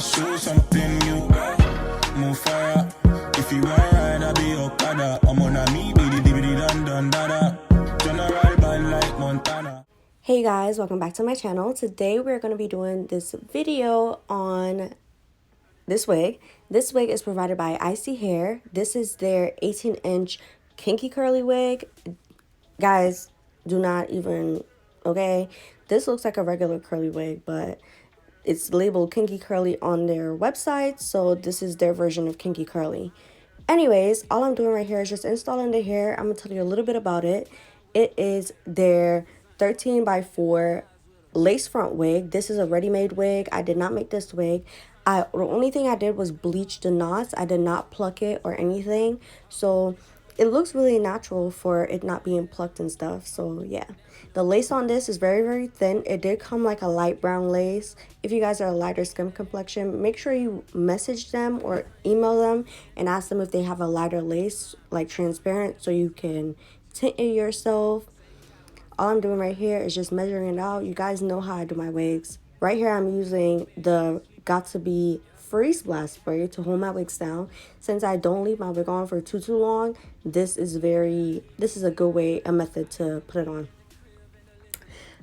special, something new. Move fire. If you want ride, I'll be Okada. I'm on a me, biddy dibby dun dun dada. General bad like Montana. Hey guys, welcome back to my channel. Today we're going to be doing this video on this wig. This wig is provided by ISEE Hair. This is their 18-inch kinky curly wig. Guys, do not even, okay? This looks like a regular curly wig, but it's labeled kinky curly on their website, so this is their version of kinky curly. Anyways, all I'm doing right here is just installing the hair. I'm going to tell you a little bit about it. It is their 13x4 lace front wig. This is a ready-made wig. I did not make this wig. The only thing I did was bleach the knots. I did not pluck it or anything. So it looks really natural for it not being plucked and stuff. So yeah, the lace on this is very, very thin. It did come like a light brown lace. If you guys are a lighter skin complexion, make sure you message them or email them and ask them if they have a lighter lace, like transparent, so you can tint it yourself. All I'm doing right here is just measuring it out. You guys know how I do my wigs. Right here I'm using the Got To Be Freeze Blast spray to hold my wigs down. Since I don't leave my wig on for too long, this is a good method to put it on.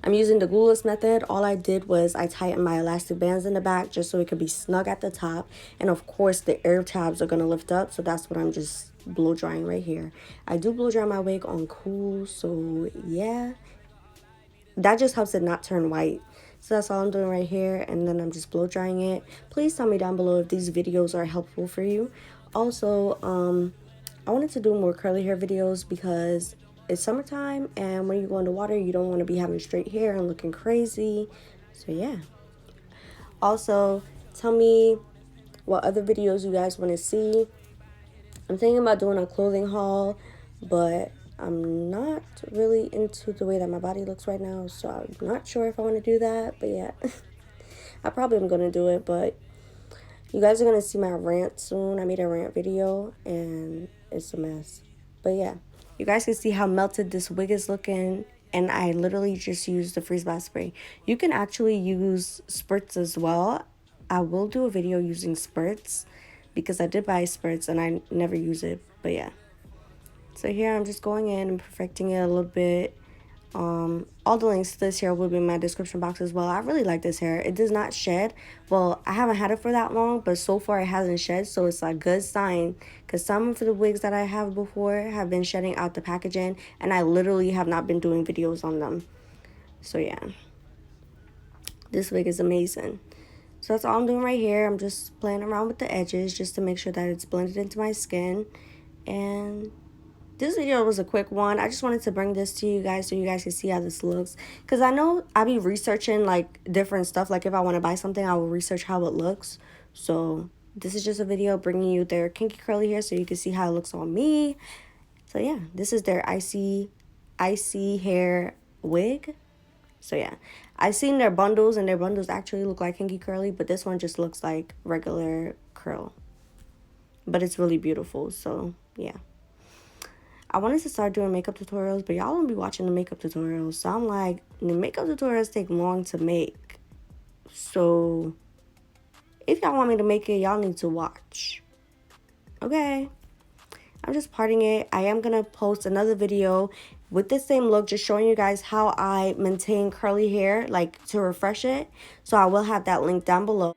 I'm using the glueless method. All I did was I tightened my elastic bands in the back just so it could be snug at the top. And of course the air tabs are going to lift up, so that's what I'm just blow drying right here. I do blow dry my wig on cool, so yeah. That just helps it not turn white. So that's all I'm doing right here, and then I'm just blow drying it. Please tell me down below if these videos are helpful for you. Also, I wanted to do more curly hair videos because it's summertime, and when you go in the water, you don't want to be having straight hair and looking crazy. So yeah. Also, tell me what other videos you guys want to see. I'm thinking about doing a clothing haul, but I'm not really into the way that my body looks right now, so I'm not sure if I want to do that. But yeah, I probably am going to do it, but you guys are going to see my rant soon. I made a rant video, and it's a mess. But yeah, you guys can see how melted this wig is looking, and I literally just used the freeze blast spray. You can actually use spurts as well. I will do a video using spurts because I did buy spurts and I never use it, but yeah. So here I'm just going in and perfecting it a little bit. All the links to this hair will be in my description box as well. I really like this hair. It does not shed. Well, I haven't had it for that long, but so far it hasn't shed, so it's a good sign. Because some of the wigs that I have before have been shedding out the packaging, and I literally have not been doing videos on them. So yeah, this wig is amazing. So that's all I'm doing right here. I'm just playing around with the edges just to make sure that it's blended into my skin. And this video was a quick one. I just wanted to bring this to you guys so you guys can see how this looks. Because I know I be researching like different stuff. Like if I want to buy something, I will research how it looks. So this is just a video bringing you their kinky curly hair so you can see how it looks on me. So yeah, this is their ISEE Hair wig. So yeah, I've seen their bundles, and their bundles actually look like kinky curly, but this one just looks like regular curl. But it's really beautiful, so yeah. I wanted to start doing makeup tutorials, but y'all won't be watching the makeup tutorials. So I'm like, the makeup tutorials take long to make. So if y'all want me to make it, y'all need to watch. Okay. I'm just parting it. I am going to post another video with the same look, just showing you guys how I maintain curly hair, like to refresh it. So I will have that link down below.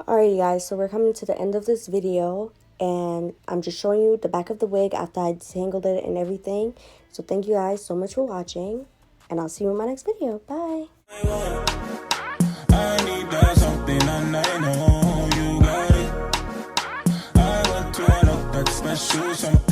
Alright guys, so we're coming to the end of this video, and I'm just showing you the back of the wig after I detangled it and everything. So thank you guys so much for watching, and I'll see you in my next video. Bye! I need that something, and I know you got it. I want to look that special something.